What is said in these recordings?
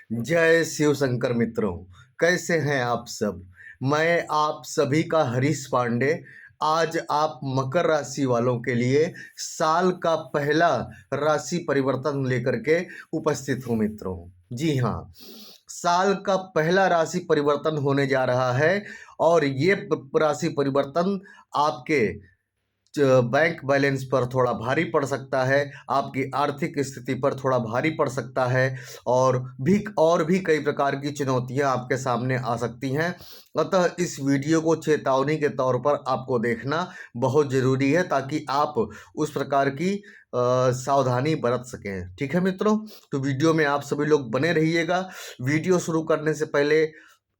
जय शिव शंकर मित्रों। कैसे हैं आप सब। मैं आप सभी का हरीश पांडे आज आप मकर राशि वालों के लिए साल का पहला राशि परिवर्तन लेकर के उपस्थित हूं मित्रों। जी हाँ, साल का पहला राशि परिवर्तन होने जा रहा है और ये राशि परिवर्तन आपके बैंक बैलेंस पर थोड़ा भारी पड़ सकता है, आपकी आर्थिक स्थिति पर थोड़ा भारी पड़ सकता है और भी कई प्रकार की चुनौतियां आपके सामने आ सकती हैं। अतः इस वीडियो को चेतावनी के तौर पर आपको देखना बहुत ज़रूरी है ताकि आप उस प्रकार की सावधानी बरत सकें। ठीक है मित्रों, तो वीडियो में आप सभी लोग बने रहिएगा। वीडियो शुरू करने से पहले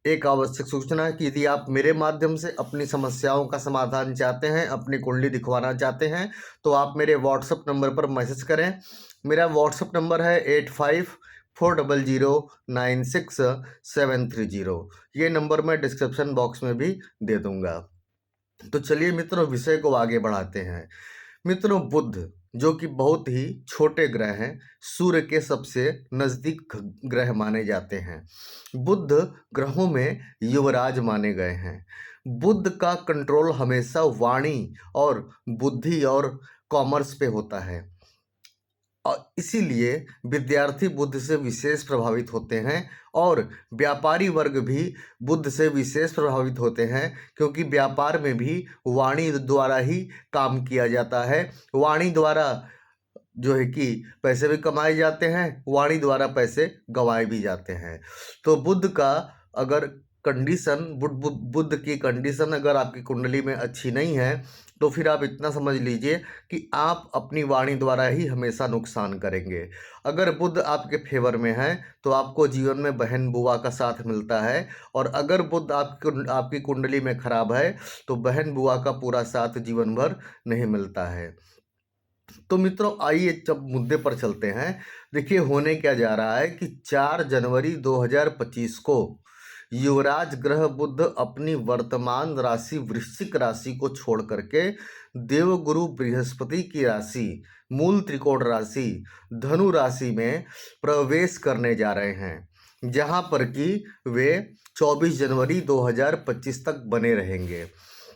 एक आवश्यक सूचना है कि यदि आप मेरे माध्यम से अपनी समस्याओं का समाधान चाहते हैं, अपनी कुंडली दिखवाना चाहते हैं, तो आप मेरे व्हाट्सएप नंबर पर मैसेज करें। मेरा व्हाट्सएप नंबर है 8540096730। ये नंबर मैं डिस्क्रिप्शन बॉक्स में भी दे दूंगा। तो चलिए मित्रों, विषय को आगे बढ़ाते हैं। मित्रों, बुध जो कि बहुत ही छोटे ग्रह हैं, सूर्य के सबसे नजदीक ग्रह माने जाते हैं। बुध ग्रहों में युवराज माने गए हैं। बुध का कंट्रोल हमेशा वाणी और बुद्धि और कॉमर्स पे होता है और इसीलिए विद्यार्थी बुध से विशेष प्रभावित होते हैं और व्यापारी वर्ग भी बुध से विशेष प्रभावित होते हैं, क्योंकि व्यापार में भी वाणी द्वारा ही काम किया जाता है। वाणी द्वारा जो है कि पैसे भी कमाए जाते हैं, वाणी द्वारा पैसे गंवाए भी जाते हैं। तो बुध का अगर कंडीशन बुध की कंडीशन अगर आपकी कुंडली में अच्छी नहीं है तो फिर आप इतना समझ लीजिए कि आप अपनी वाणी द्वारा ही हमेशा नुकसान करेंगे। अगर बुध आपके फेवर में है तो आपको जीवन में बहन बुआ का साथ मिलता है, और अगर बुध आपकी कुंडली में खराब है तो बहन बुआ का पूरा साथ जीवन भर नहीं मिलता है। तो मित्रों, आइए जब मुद्दे पर चलते हैं। देखिए होने क्या जा रहा है कि 4 जनवरी 2025 को युवराज ग्रह बुध अपनी वर्तमान राशि वृश्चिक राशि को छोड़ करके देवगुरु बृहस्पति की राशि मूल त्रिकोण राशि धनु राशि में प्रवेश करने जा रहे हैं, जहां पर कि वे 24 जनवरी 2025 तक बने रहेंगे।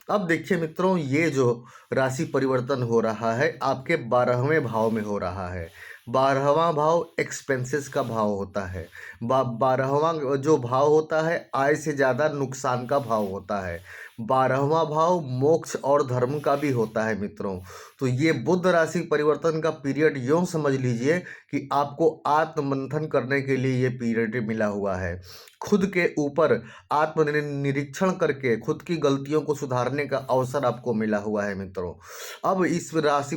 अब देखिए मित्रों, ये जो राशि परिवर्तन हो रहा है आपके 12वें भाव में हो रहा है। 12वां भाव एक्सपेंसेस का भाव होता है। 12वां जो भाव होता है आय से ज़्यादा नुकसान का भाव होता है। 12वां भाव मोक्ष और धर्म का भी होता है मित्रों। तो ये बुध राशि परिवर्तन का पीरियड यूँ समझ लीजिए कि आपको आत्ममंथन करने के लिए ये पीरियड मिला हुआ है। खुद के ऊपर आत्मनिरीक्षण करके खुद की गलतियों को सुधारने का अवसर आपको मिला हुआ है मित्रों। अब इस राशि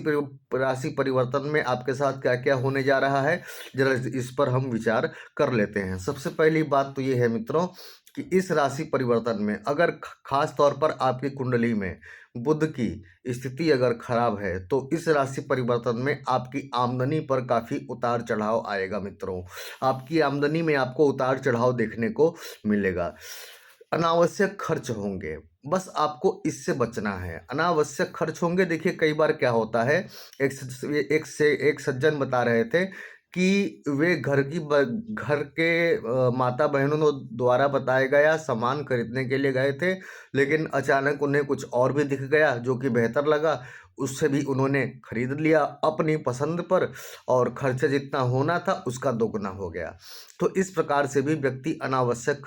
परिवर्तन में आपके साथ क्या क्या होने जा रहा है, जरा इस पर हम विचार कर लेते हैं। सबसे पहली बात तो ये है मित्रों कि इस राशि परिवर्तन में अगर खास तौर पर आपकी कुंडली में बुध की स्थिति अगर खराब है तो इस राशि परिवर्तन में आपकी आमदनी पर काफ़ी उतार चढ़ाव आएगा मित्रों। आपकी आमदनी में आपको उतार चढ़ाव देखने को मिलेगा। अनावश्यक खर्च होंगे, बस आपको इससे बचना है। अनावश्यक खर्च होंगे। देखिए कई बार क्या होता है, एक सज्जन बता रहे थे कि वे घर के माता बहनों द्वारा बताया गया सामान खरीदने के लिए गए थे, लेकिन अचानक उन्हें कुछ और भी दिख गया जो कि बेहतर लगा, उससे भी उन्होंने खरीद लिया अपनी पसंद पर, और खर्चा जितना होना था उसका दोगुना हो गया। तो इस प्रकार से भी व्यक्ति अनावश्यक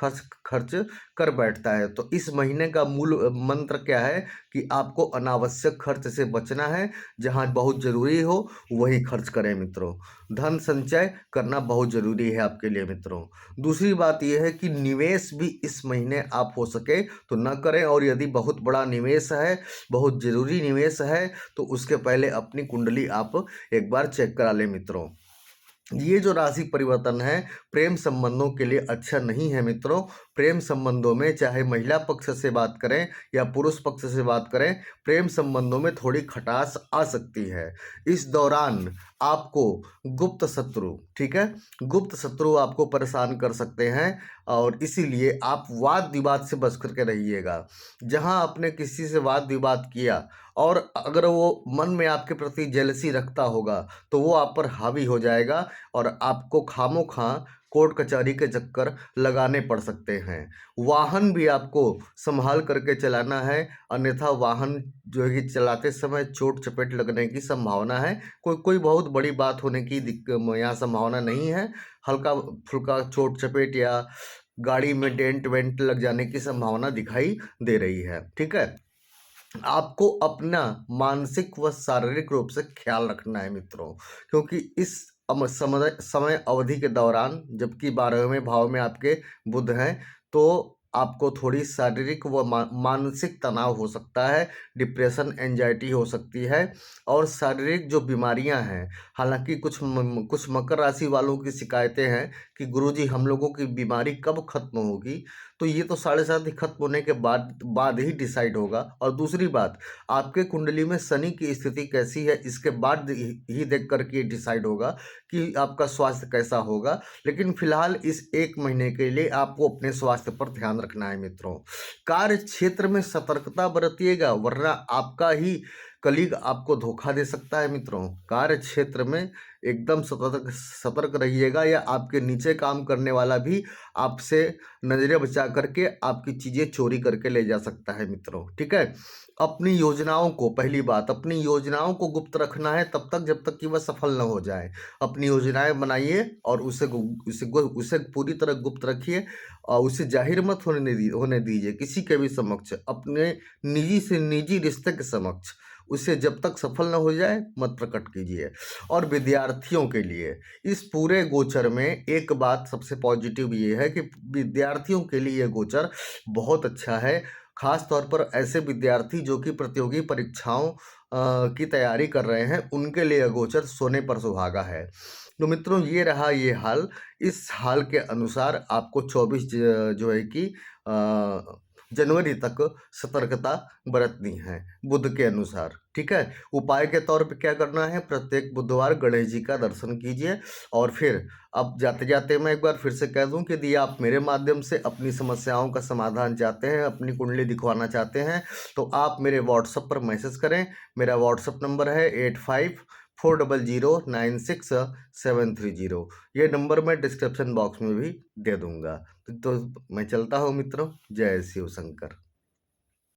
खर्च कर बैठता है। तो इस महीने का मूल मंत्र क्या है कि आपको अनावश्यक खर्च से बचना है। जहां बहुत जरूरी हो वही खर्च करें मित्रों। धन संचय करना बहुत जरूरी है आपके लिए मित्रों। दूसरी बात यह है कि निवेश भी इस महीने आप हो सके तो न करें, और यदि बहुत बड़ा निवेश है, बहुत जरूरी निवेश है, तो उसके पहले अपनी कुंडली आप एक बार चेक करा लें मित्रों। ये जो राशि परिवर्तन है प्रेम संबंधों के लिए अच्छा नहीं है मित्रों। प्रेम संबंधों में चाहे महिला पक्ष से बात करें या पुरुष पक्ष से बात करें, प्रेम संबंधों में थोड़ी खटास आ सकती है। इस दौरान आपको गुप्त शत्रु, ठीक है, गुप्त शत्रु आपको परेशान कर सकते हैं, और इसीलिए आप वाद विवाद से बच करके रहिएगा। जहां आपने किसी से वाद विवाद किया और अगर वो मन में आपके प्रति जेलसी रखता होगा तो वो आप पर हावी हो जाएगा और आपको खामोखा कोर्ट कचहरी के चक्कर लगाने पड़ सकते हैं। वाहन भी आपको संभाल करके चलाना है, अन्यथा वाहन जो है कि चलाते समय चोट चपेट लगने की संभावना है। कोई कोई बहुत बड़ी बात होने की यहाँ संभावना नहीं है। हल्का फुल्का चोट चपेट या गाड़ी में डेंट वेंट लग जाने की संभावना दिखाई दे रही है। ठीक है, आपको अपना मानसिक व शारीरिक रूप से ख्याल रखना है मित्रों, क्योंकि इस समय अवधि के दौरान, जबकि 12वें भाव में आपके बुध हैं, तो आपको थोड़ी शारीरिक व मानसिक तनाव हो सकता है, डिप्रेशन एंजाइटी हो सकती है, और शारीरिक जो बीमारियां हैं, हालांकि कुछ मकर राशि वालों की शिकायतें हैं कि गुरुजी हम लोगों की बीमारी कब खत्म होगी, तो ये तो 7.5 ही खत्म होने के बाद ही डिसाइड होगा। और दूसरी बात, आपके कुंडली में शनि की स्थिति कैसी है, इसके बाद ही देख करके डिसाइड होगा कि आपका स्वास्थ्य कैसा होगा। लेकिन फिलहाल इस 1 महीने के लिए आपको अपने स्वास्थ्य पर ध्यान रखना है मित्रों। कार्य क्षेत्र में सतर्कता बरतिएगा, वरना आपका ही कलीग आपको धोखा दे सकता है मित्रों। कार्य क्षेत्र में एकदम सतर्क रहिएगा, या आपके नीचे काम करने वाला भी आपसे नजरें बचा करके आपकी चीजें चोरी करके ले जा सकता है मित्रों। ठीक है, अपनी योजनाओं को, पहली बात, अपनी योजनाओं को गुप्त रखना है तब तक जब तक कि वह सफल न हो जाए। अपनी योजनाएं बनाइए और उसे पूरी तरह गुप्त रखिए, और उसे जाहिर मत होने दीजिए किसी के भी समक्ष, अपने निजी से निजी रिश्ते के समक्ष उसे जब तक सफल न हो जाए मत प्रकट कीजिए। और विद्यार्थियों के लिए इस पूरे गोचर में एक बात सबसे पॉजिटिव ये है कि विद्यार्थियों के लिए ये गोचर बहुत अच्छा है। खास तौर पर ऐसे विद्यार्थी जो कि प्रतियोगी परीक्षाओं की तैयारी कर रहे हैं, उनके लिए गोचर सोने पर सुहागा है। तो मित्रों, ये रहा ये हाल। इस हाल के अनुसार आपको 24 जो है कि जनवरी तक सतर्कता बरतनी है बुध के अनुसार। ठीक है, उपाय के तौर पे क्या करना है, प्रत्येक बुधवार गणेश जी का दर्शन कीजिए। और फिर अब जाते जाते मैं एक बार फिर से कह दूं कि यदि आप मेरे माध्यम से अपनी समस्याओं का समाधान चाहते हैं, अपनी कुंडली दिखवाना चाहते हैं, तो आप मेरे व्हाट्सएप पर मैसेज करें। मेरा व्हाट्सएप नंबर है 8540096730। ये नंबर मैं डिस्क्रिप्शन बॉक्स में भी दे दूंगा। तो मैं चलता हूँ मित्रों। जय शिव शंकर।